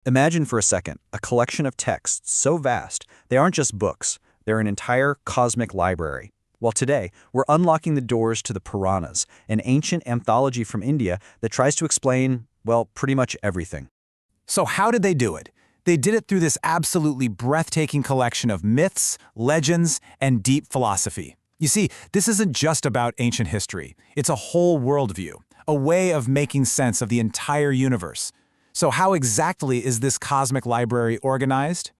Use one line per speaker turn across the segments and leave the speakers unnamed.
Imagine for a second a collection of texts so vast, they aren't just books, they're an entire cosmic library. Well, today, we're unlocking the doors to the Puranas, an ancient anthology from India that tries to explain, well, pretty much everything.
So how did they do it? They did it through this absolutely breathtaking collection of myths, legends, and deep philosophy. You see, this isn't just about ancient history. It's a whole worldview, a way of making sense of the entire universe. So how exactly is this cosmic library organized?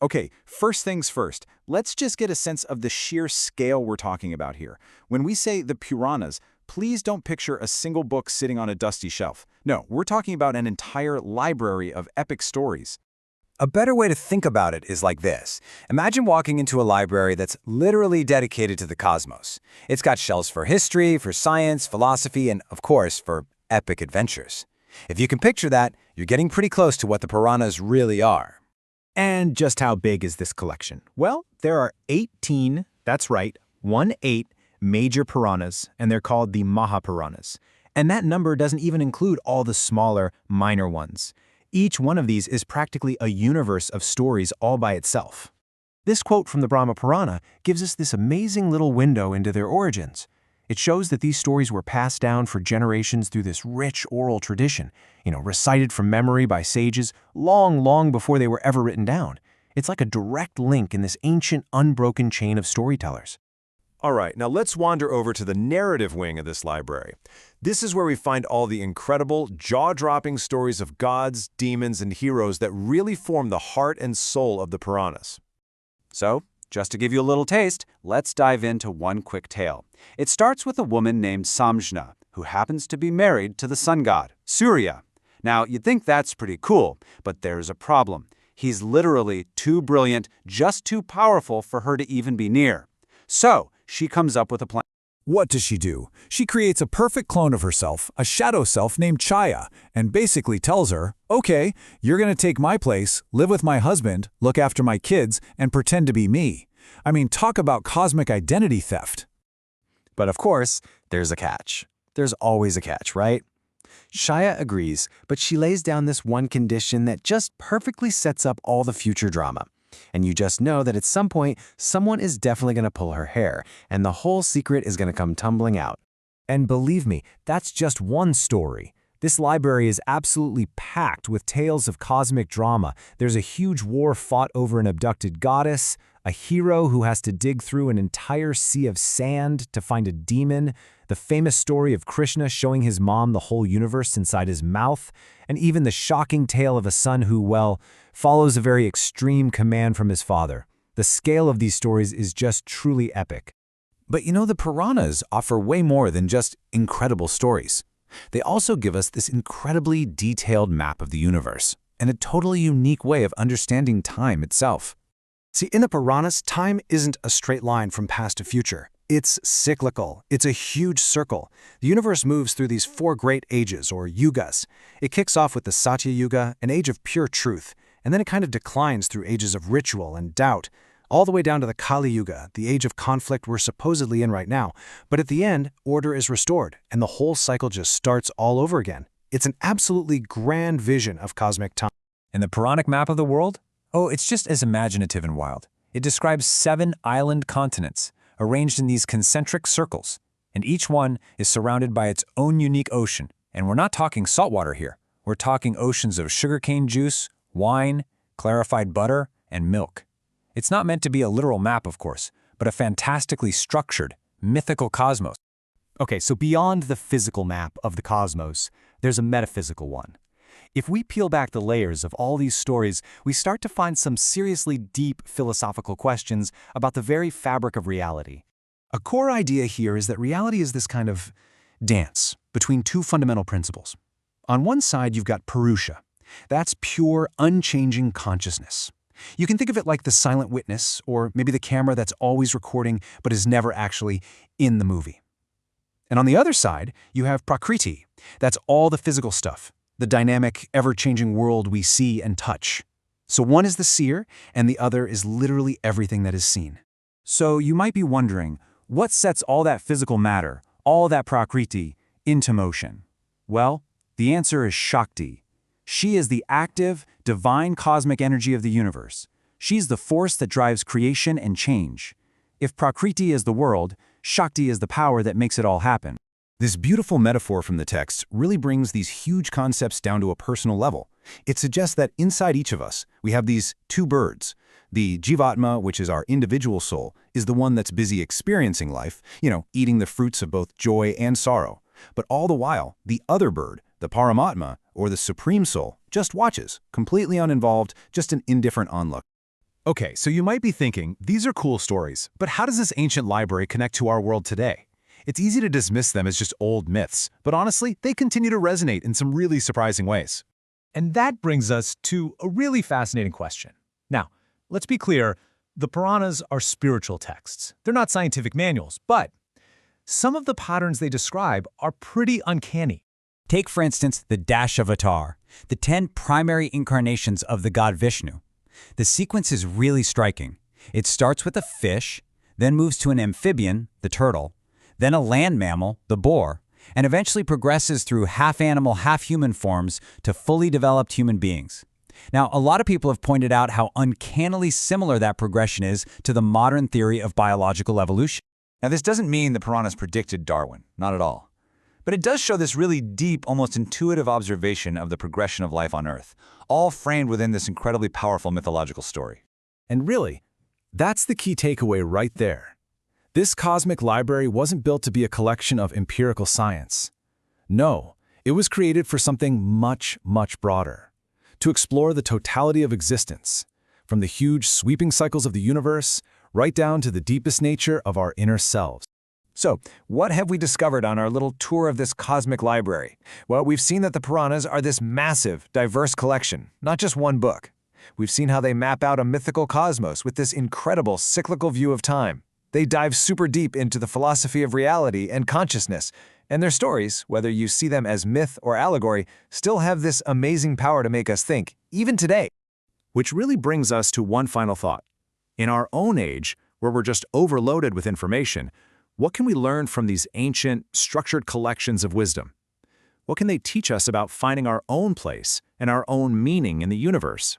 Okay, first things first, let's just get a sense of the sheer scale we're talking about here. When we say the Puranas, please don't picture a single book sitting on a dusty shelf. No, we're talking about an entire library of epic stories.
A better way to think about it is like this. Imagine walking into a library that's literally dedicated to the cosmos. It's got shelves for history, for science, philosophy, and of course, for epic adventures. If you can picture that, you're getting pretty close to what the Puranas really are.
And just how big is this collection? Well, there are 18, that's right, 18 major Puranas, and they're called the Mahapuranas. And that number doesn't even include all the smaller, minor ones. Each one of these is practically a universe of stories all by itself. This quote from the Brahma Purana gives us this amazing little window into their origins. It shows that these stories were passed down for generations through this rich oral tradition, recited from memory by sages long before they were ever written down. It's like a direct link in this ancient, unbroken chain of storytellers.
All right, now let's wander over to the narrative wing of this library. This is where we find all the incredible, jaw-dropping stories of gods, demons, and heroes that really form the heart and soul of the Puranas.
So, just to give you a little taste, let's dive into one quick tale. It starts with a woman named Samjna, who happens to be married to the sun god, Surya. Now, you'd think that's pretty cool, but there's a problem. He's literally too brilliant, just too powerful for her to even be near. So, she comes up with a plan.
What does she do? She creates a perfect clone of herself, a shadow self named Chaya, and basically tells her, okay, you're going to take my place, live with my husband, look after my kids, and pretend to be me. I mean, talk about cosmic identity theft.
But of course, there's a catch. There's always a catch, right? Chaya agrees, but she lays down this one condition that just perfectly sets up all the future drama. And you just know that at some point, someone is definitely going to pull her hair, and the whole secret is going to come tumbling out.
And believe me, that's just one story. This library is absolutely packed with tales of cosmic drama. There's a huge war fought over an abducted goddess, a hero who has to dig through an entire sea of sand to find a demon, the famous story of Krishna showing his mom the whole universe inside his mouth, and even the shocking tale of a son who, well, follows a very extreme command from his father. The scale of these stories is just truly epic.
But the Puranas offer way more than just incredible stories. They also give us this incredibly detailed map of the universe, and a totally unique way of understanding time itself.
See, in the Puranas, time isn't a straight line from past to future. It's cyclical. It's a huge circle. The universe moves through these 4 great ages, or yugas. It kicks off with the Satya Yuga, an age of pure truth, and then it kind of declines through ages of ritual and doubt, all the way down to the Kali Yuga, the age of conflict we're supposedly in right now. But at the end, order is restored, and the whole cycle just starts all over again. It's an absolutely grand vision of cosmic time.
And the Puranic map of the world? Oh, it's just as imaginative and wild. It describes 7 island continents, arranged in these concentric circles, and each one is surrounded by its own unique ocean. And we're not talking saltwater here. We're talking oceans of sugarcane juice, wine, clarified butter, and milk. It's not meant to be a literal map, of course, but a fantastically structured, mythical cosmos.
Okay, so beyond the physical map of the cosmos, there's a metaphysical one. If we peel back the layers of all these stories, we start to find some seriously deep philosophical questions about the very fabric of reality. A core idea here is that reality is this kind of dance between 2 fundamental principles. On one side, you've got Purusha. That's pure, unchanging consciousness. You can think of it like the silent witness, or maybe the camera that's always recording but is never actually in the movie. And on the other side, you have Prakriti. That's all the physical stuff, the dynamic, ever-changing world we see and touch. So one is the seer, and the other is literally everything that is seen.
So you might be wondering, what sets all that physical matter, all that Prakriti, into motion? Well, the answer is Shakti. She is the active,
divine cosmic energy of the universe. She's the force that drives creation and change. If Prakriti is the world, Shakti is the power that makes it all happen.
This beautiful metaphor from the text really brings these huge concepts down to a personal level. It suggests that inside each of us, we have these two birds. The Jivatma, which is our individual soul, is the one that's busy experiencing life, eating the fruits of both joy and sorrow. But all the while, the other bird, the Paramatma, or the Supreme Soul, just watches, completely uninvolved, just an indifferent onlook.
Okay, so you might be thinking, these are cool stories, but how does this ancient library connect to our world today? It's easy to dismiss them as just old myths, but honestly, they continue to resonate in some really surprising ways.
And that brings us to a really fascinating question. Now, let's be clear, the Puranas are spiritual texts. They're not scientific manuals, but some of the patterns they describe are pretty uncanny.
Take, for instance, the Dashavataar, the 10 primary incarnations of the god Vishnu. The sequence is really striking. It starts with a fish, then moves to an amphibian, the turtle, then a land mammal, the boar, and eventually progresses through half-animal, half-human forms to fully developed human beings. Now, a lot of people have pointed out how uncannily similar that progression is to the modern theory of biological evolution.
Now, this doesn't mean the Puranas predicted Darwin, not at all. But it does show this really deep, almost intuitive observation of the progression of life on Earth, all framed within this incredibly powerful mythological story.
And really, that's the key takeaway right there. This cosmic library wasn't built to be a collection of empirical science. No, it was created for something much, much broader. To explore the totality of existence, from the huge sweeping cycles of the universe, right down to the deepest nature of our inner selves.
So, what have we discovered on our little tour of this cosmic library? Well, we've seen that the Puranas are this massive, diverse collection, not just one book. We've seen how they map out a mythical cosmos with this incredible cyclical view of time. They dive super deep into the philosophy of reality and consciousness, and their stories, whether you see them as myth or allegory, still have this amazing power to make us think, even today.
Which really brings us to one final thought. In our own age, where we're just overloaded with information, what can we learn from these ancient, structured collections of wisdom? What can they teach us about finding our own place and our own meaning in the universe?